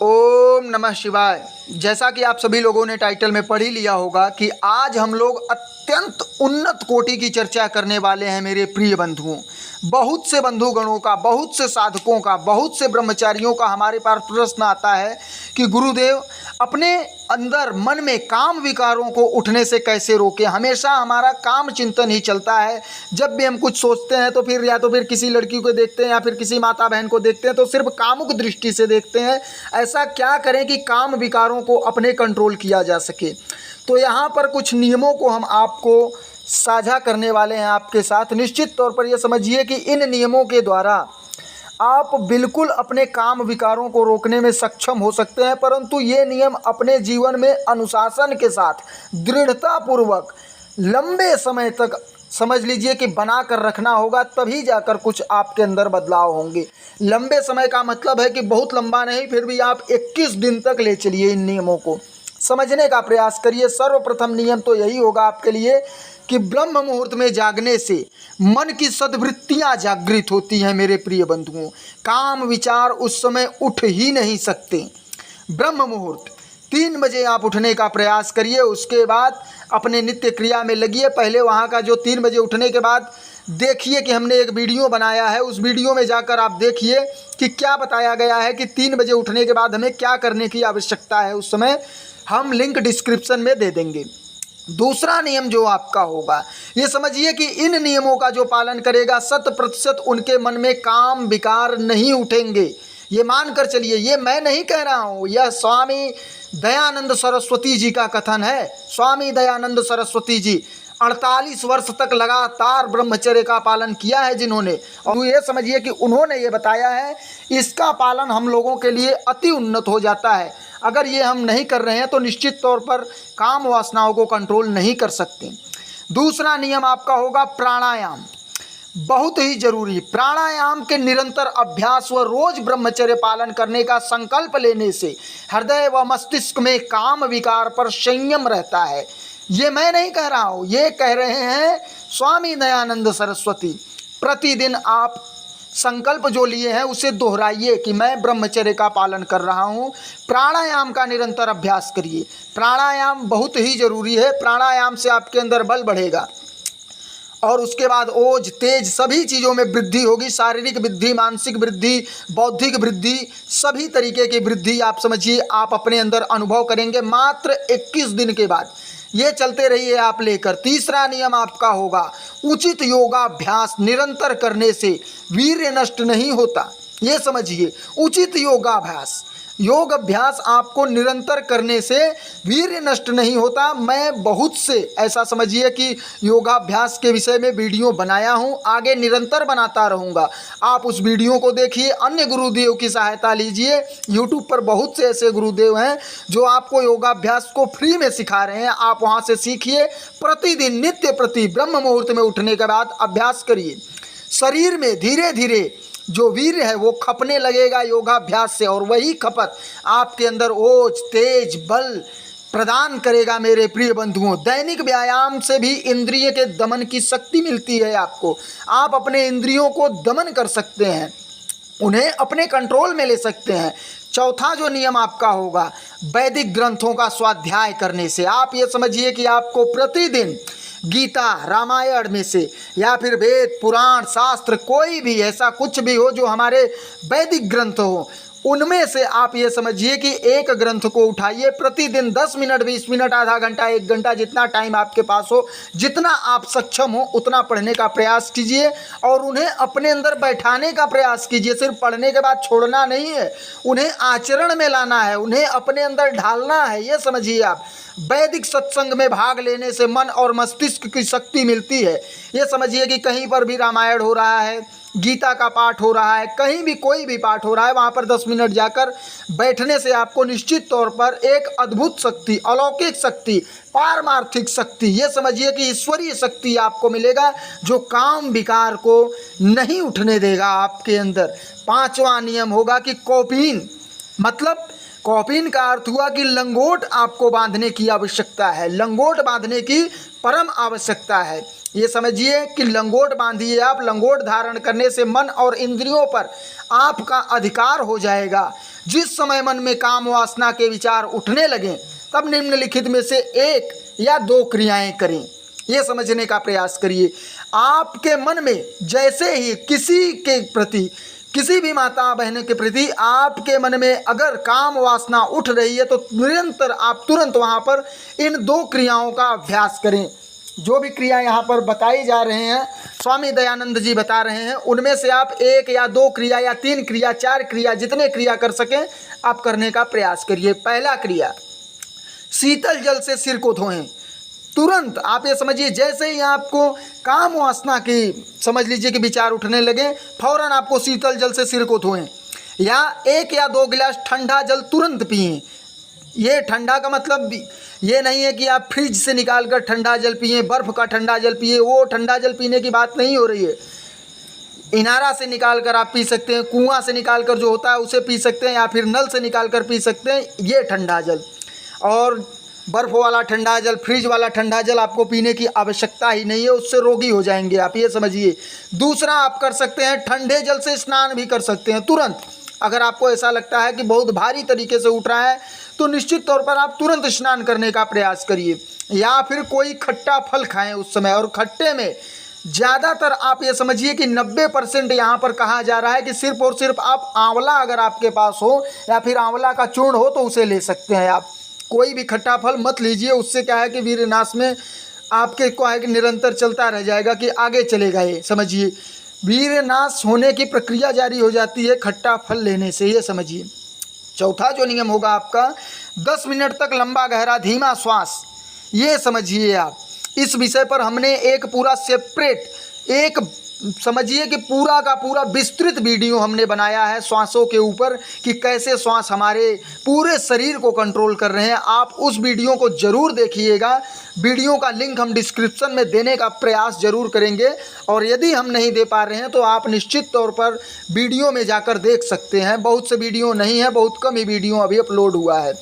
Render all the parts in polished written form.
ओम नमः शिवाय। जैसा कि आप सभी लोगों ने टाइटल में पढ़ ही लिया होगा कि आज हम लोग अत्यंत उन्नत कोटि की चर्चा करने वाले हैं मेरे प्रिय बंधुओं। बहुत से बंधुगणों का, बहुत से साधकों का, बहुत से ब्रह्मचारियों का हमारे पास प्रश्न आता है कि गुरुदेव अपने अंदर मन में काम विकारों को उठने से कैसे रोकें। हमेशा हमारा काम चिंतन ही चलता है। जब भी हम कुछ सोचते हैं तो फिर या तो फिर किसी लड़की को देखते हैं या फिर किसी माता बहन को देखते हैं तो सिर्फ कामुक दृष्टि से देखते हैं। ऐसा क्या करें कि काम विकारों को अपने कंट्रोल किया जा सके। तो यहाँ पर कुछ नियमों को हम आपको साझा करने वाले हैं आपके साथ। निश्चित तौर पर यह समझिए कि इन नियमों के द्वारा आप बिल्कुल अपने काम विकारों को रोकने में सक्षम हो सकते हैं, परंतु ये नियम अपने जीवन में अनुशासन के साथ दृढ़तापूर्वक लंबे समय तक समझ लीजिए कि बना कर रखना होगा, तभी जाकर कुछ आपके अंदर बदलाव होंगे। लंबे समय का मतलब है कि बहुत लंबा नहीं, फिर भी आप 21 दिन तक ले चलिए। इन नियमों को समझने का प्रयास करिए। सर्वप्रथम नियम तो यही होगा आपके लिए कि ब्रह्म मुहूर्त में जागने से मन की सद्वृत्तियाँ जागृत होती हैं मेरे प्रिय बंधुओं। काम विचार उस समय उठ ही नहीं सकते। ब्रह्म मुहूर्त 3 बजे आप उठने का प्रयास करिए। उसके बाद अपने नित्य क्रिया में लगिए। पहले वहाँ का जो 3 बजे उठने के बाद देखिए कि हमने एक वीडियो बनाया है, उस वीडियो में जाकर आप देखिए कि क्या बताया गया है कि 3 बजे उठने के बाद हमें क्या करने की आवश्यकता है। उस समय हम लिंक डिस्क्रिप्शन में दे देंगे। दूसरा नियम जो आपका होगा, ये समझिए कि इन नियमों का जो पालन करेगा 100% उनके मन में काम विकार नहीं उठेंगे। ये मानकर चलिए, ये मैं नहीं कह रहा हूँ, यह स्वामी दयानंद सरस्वती जी का कथन है। स्वामी दयानंद सरस्वती जी 48 वर्ष तक लगातार ब्रह्मचर्य का पालन किया है जिन्होंने, और ये समझिए कि उन्होंने ये बताया है, इसका पालन हम लोगों के लिए अति उन्नत हो जाता है। अगर ये हम नहीं कर रहे हैं तो निश्चित तौर पर काम वासनाओं को कंट्रोल नहीं कर सकते। दूसरा नियम आपका होगा प्राणायाम। बहुत ही जरूरी। प्राणायाम के निरंतर अभ्यास व रोज ब्रह्मचर्य पालन करने का संकल्प लेने से हृदय व मस्तिष्क में काम विकार पर संयम रहता है। ये मैं नहीं कह रहा हूँ, ये कह रहे हैं स्वामी दयानंद सरस्वती। प्रतिदिन आप संकल्प जो लिए हैं उसे दोहराइए कि मैं ब्रह्मचर्य का पालन कर रहा हूँ। प्राणायाम का निरंतर अभ्यास करिए। प्राणायाम बहुत ही जरूरी है। प्राणायाम से आपके अंदर बल बढ़ेगा और उसके बाद ओज तेज सभी चीज़ों में वृद्धि होगी। शारीरिक वृद्धि, मानसिक वृद्धि, बौद्धिक वृद्धि, सभी तरीके की वृद्धि आप समझिए आप अपने अंदर अनुभव करेंगे मात्र 21 दिन के बाद। ये चलते रहिए आप लेकर। तीसरा नियम आपका होगा उचित योगाभ्यास निरंतर करने से वीर्य नष्ट नहीं होता। ये समझिए, उचित योगाभ्यास, योग अभ्यास आपको निरंतर करने से वीर्य नष्ट नहीं होता। मैं बहुत से ऐसा समझिए कि योगाभ्यास के विषय में वीडियो बनाया हूँ, आगे निरंतर बनाता रहूँगा। आप उस वीडियो को देखिए, अन्य गुरुदेव की सहायता लीजिए। यूट्यूब पर बहुत से ऐसे गुरुदेव हैं जो आपको योगाभ्यास को फ्री में सिखा रहे हैं। आप वहाँ से सीखिए। प्रतिदिन नित्य प्रति ब्रह्म मुहूर्त में उठने के बाद अभ्यास करिए। शरीर में धीरे धीरे जो वीर्य है वो खपने लगेगा योगाभ्यास से, और वही खपत आपके अंदर ओज तेज बल प्रदान करेगा मेरे प्रिय बंधुओं। दैनिक व्यायाम से भी इंद्रिय के दमन की शक्ति मिलती है आपको। आप अपने इंद्रियों को दमन कर सकते हैं, उन्हें अपने कंट्रोल में ले सकते हैं। चौथा जो नियम आपका होगा वैदिक ग्रंथों का स्वाध्याय करने से। आप ये समझिए कि आपको प्रतिदिन गीता, रामायण में से या फिर वेद, पुराण, शास्त्र, कोई भी ऐसा कुछ भी हो जो हमारे वैदिक ग्रंथ हो, उनमें से आप ये समझिए कि एक ग्रंथ को उठाइए। प्रतिदिन 10 मिनट, 20 मिनट, आधा घंटा, 1 घंटा, जितना टाइम आपके पास हो, जितना आप सक्षम हो उतना पढ़ने का प्रयास कीजिए और उन्हें अपने अंदर बैठाने का प्रयास कीजिए। सिर्फ पढ़ने के बाद छोड़ना नहीं है, उन्हें आचरण में लाना है, उन्हें अपने अंदर ढालना है। ये समझिए आप। वैदिक सत्संग में भाग लेने से मन और मस्तिष्क की शक्ति मिलती है। ये समझिए कि कहीं पर भी रामायण हो रहा है, गीता का पाठ हो रहा है, कहीं भी कोई भी पाठ हो रहा है, वहाँ पर 10 मिनट जाकर बैठने से आपको निश्चित तौर पर एक अद्भुत शक्ति, अलौकिक शक्ति, पारमार्थिक शक्ति, ये समझिए कि ईश्वरीय शक्ति आपको मिलेगा जो काम विकार को नहीं उठने देगा आपके अंदर। 5वां नियम होगा कि कौपीन, मतलब कौपीन का अर्थ हुआ कि लंगोट आपको बांधने की आवश्यकता है। लंगोट बांधने की परम आवश्यकता है। ये समझिए कि लंगोट बांधिए आप। लंगोट धारण करने से मन और इंद्रियों पर आपका अधिकार हो जाएगा। जिस समय मन में काम वासना के विचार उठने लगें तब निम्नलिखित में से एक या दो क्रियाएं करें। ये समझने का प्रयास करिए। आपके मन में जैसे ही किसी के प्रति, किसी भी माता बहन के प्रति आपके मन में अगर काम वासना उठ रही है तो निरंतर आप तुरंत वहाँ पर इन दो क्रियाओं का अभ्यास करें। जो भी क्रिया यहाँ पर बताई जा रहे हैं, स्वामी दयानंद जी बता रहे हैं, उनमें से आप एक या दो क्रिया या तीन क्रिया, चार क्रिया, जितने क्रिया कर सकें आप करने का प्रयास करिए। पहला क्रिया, शीतल जल से सिर को धोएं। तुरंत आप ये समझिए, जैसे ही आपको काम वासना की समझ लीजिए कि विचार उठने लगे, फौरन आपको शीतल जल से सिर को धोएं या एक या दो गिलास ठंडा जल तुरंत पिएं। ये ठंडा का मतलब ये नहीं है कि आप फ्रिज से निकाल कर ठंडा जल पिए, बर्फ़ का ठंडा जल पिए, वो ठंडा जल पीने की बात नहीं हो रही है। इनारा से निकाल कर आप पी सकते हैं, कुआं से निकाल कर जो होता है उसे पी सकते हैं, या फिर नल से निकाल कर पी सकते हैं, ये ठंडा जल। और बर्फ़ वाला ठंडा जल, फ्रिज वाला ठंडा जल आपको पीने की आवश्यकता ही नहीं है, उससे रोगी हो जाएंगे आप, ये समझिए। दूसरा आप कर सकते हैं, ठंडे जल से स्नान भी कर सकते हैं तुरंत। अगर आपको ऐसा लगता है कि बहुत भारी तरीके से उठ रहा है तो निश्चित तौर पर आप तुरंत स्नान करने का प्रयास करिए, या फिर कोई खट्टा फल खाएं उस समय। और खट्टे में ज़्यादातर आप ये समझिए कि 90% यहाँ पर कहा जा रहा है कि सिर्फ और सिर्फ आप आंवला अगर आपके पास हो या फिर आंवला का चूर्ण हो तो उसे ले सकते हैं आप। कोई भी खट्टा फल मत लीजिए, उससे क्या है कि वीरनाश में आपके को है कि निरंतर चलता रह जाएगा कि आगे चलेगा, ये समझिए। वीरनाश होने की प्रक्रिया जारी हो जाती है खट्टा फल लेने से, ये समझिए। चौथा जो नियम होगा आपका, 10 मिनट तक लंबा गहरा धीमा श्वास, ये समझिए आप। इस विषय पर हमने एक पूरा सेपरेट, एक समझिए कि पूरा का पूरा विस्तृत वीडियो हमने बनाया है श्वासों के ऊपर कि कैसे श्वास हमारे पूरे शरीर को कंट्रोल कर रहे हैं। आप उस वीडियो को ज़रूर देखिएगा। वीडियो का लिंक हम डिस्क्रिप्शन में देने का प्रयास ज़रूर करेंगे, और यदि हम नहीं दे पा रहे हैं तो आप निश्चित तौर पर वीडियो में जाकर देख सकते हैं। बहुत से वीडियो नहीं है, बहुत कम ही वीडियो अभी अपलोड हुआ है।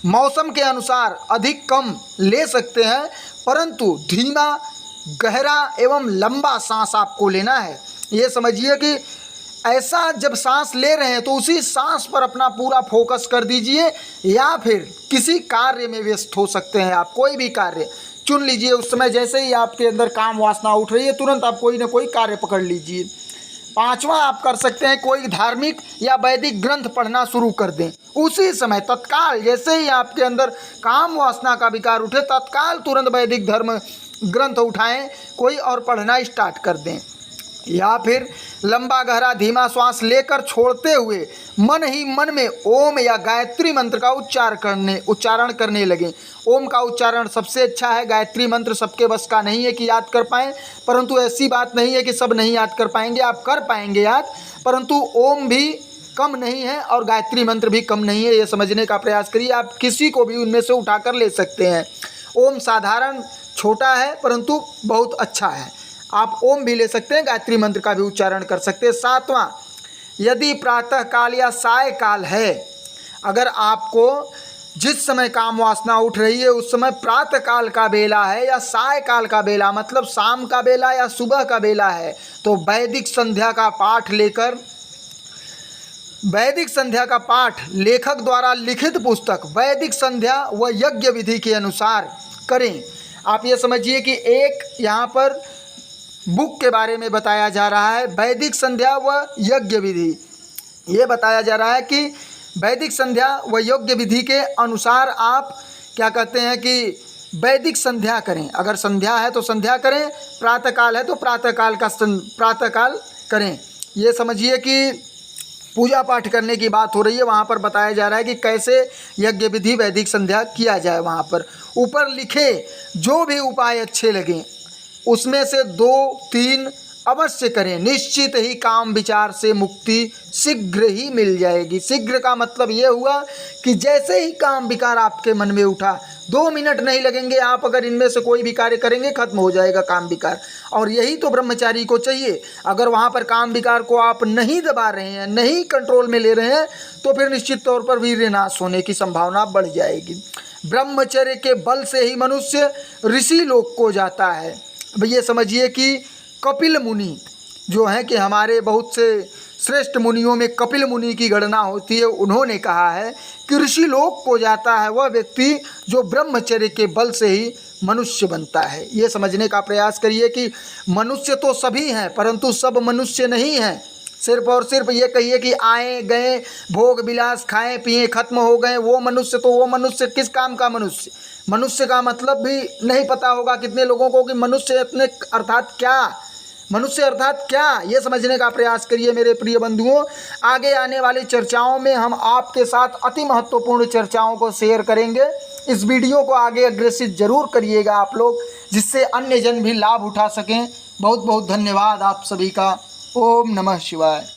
मौसम के अनुसार अधिक कम ले सकते हैं, परंतु धीमा गहरा एवं लंबा सांस आपको लेना है। ये समझिए कि ऐसा जब सांस ले रहे हैं तो उसी सांस पर अपना पूरा फोकस कर दीजिए, या फिर किसी कार्य में व्यस्त हो सकते हैं आप। कोई भी कार्य चुन लीजिए उस समय, जैसे ही आपके अंदर काम वासना उठ रही है तुरंत आप कोई ना कोई कार्य पकड़ लीजिए। पांचवा आप कर सकते हैं, कोई धार्मिक या वैदिक ग्रंथ पढ़ना शुरू कर दें उसी समय, तत्काल। जैसे ही आपके अंदर काम वासना का विकार उठे तत्काल तुरंत वैदिक धर्म ग्रंथ उठाएं कोई और पढ़ना स्टार्ट कर दें। या फिर लंबा गहरा धीमा श्वास लेकर छोड़ते हुए मन ही मन में ओम या गायत्री मंत्र का उच्चारण करने लगें। ओम का उच्चारण सबसे अच्छा है। गायत्री मंत्र सबके बस का नहीं है कि याद कर पाएँ, परंतु ऐसी बात नहीं है कि सब नहीं याद कर पाएंगे, आप कर पाएंगे याद, परंतु ओम भी कम नहीं है और गायत्री मंत्र भी कम नहीं है, ये समझने का प्रयास करिए। आप किसी को भी उनमें से उठाकर ले सकते हैं। ओम साधारण छोटा है परंतु बहुत अच्छा है, आप ओम भी ले सकते हैं, गायत्री मंत्र का भी उच्चारण कर सकते हैं। सातवां, यदि प्रातः काल या साय काल है, अगर आपको जिस समय काम वासना उठ रही है उस समय प्रातः काल का बेला है या साय काल का बेला, मतलब शाम का बेला या सुबह का बेला है, तो वैदिक संध्या का पाठ लेकर, वैदिक संध्या का पाठ लेखक द्वारा लिखित पुस्तक वैदिक संध्या व यज्ञ विधि के अनुसार करें। आप ये समझिए कि एक यहाँ पर बुक के बारे में बताया जा रहा है, वैदिक संध्या व यज्ञ विधि। ये बताया जा रहा है कि वैदिक संध्या व यज्ञ विधि के अनुसार आप क्या कहते हैं कि वैदिक संध्या करें। अगर संध्या है तो संध्या करें, प्रातःकाल है तो प्रातःकाल करें। ये समझिए कि पूजा पाठ करने की बात हो रही है, वहाँ पर बताया जा रहा है कि कैसे यज्ञ विधि वैदिक संध्या किया जाए। वहाँ पर ऊपर लिखे जो भी उपाय अच्छे लगें उसमें से 2-3 अवश्य करें, निश्चित ही काम विचार से मुक्ति शीघ्र ही मिल जाएगी। शीघ्र का मतलब ये हुआ कि जैसे ही काम विकार आपके मन में उठा 2 मिनट नहीं लगेंगे, आप अगर इनमें से कोई भी कार्य करेंगे खत्म हो जाएगा काम विकार। और यही तो ब्रह्मचारी को चाहिए। अगर वहाँ पर काम विकार को आप नहीं दबा रहे हैं, नहीं कंट्रोल में ले रहे हैं, तो फिर निश्चित तौर पर वीर्यनाश होने की संभावना बढ़ जाएगी। ब्रह्मचर्य के बल से ही मनुष्य ऋषि लोक को जाता है। ये समझिए कि कपिल मुनि जो हैं कि हमारे बहुत से श्रेष्ठ मुनियों में कपिल मुनि की गणना होती है। उन्होंने कहा है कि ऋषि लोक को जाता है वह व्यक्ति जो ब्रह्मचर्य के बल से ही मनुष्य बनता है। ये समझने का प्रयास करिए कि मनुष्य तो सभी हैं, परंतु सब मनुष्य नहीं हैं। सिर्फ और सिर्फ ये कहिए कि आए गए, भोग विलास, खाएं पिए, खत्म हो गए, वो मनुष्य, तो वो मनुष्य किस काम का मनुष्य? मनुष्य का मतलब भी नहीं पता होगा कितने लोगों को कि मनुष्य इतने अर्थात क्या, मनुष्य अर्थात क्या, ये समझने का प्रयास करिए मेरे प्रिय बंधुओं। आगे आने वाली चर्चाओं में हम आपके साथ अति महत्वपूर्ण चर्चाओं को शेयर करेंगे। इस वीडियो को आगे अग्रेसित जरूर करिएगा आप लोग, जिससे अन्य जन भी लाभ उठा सकें। बहुत बहुत धन्यवाद आप सभी का। ओम नमः शिवाय।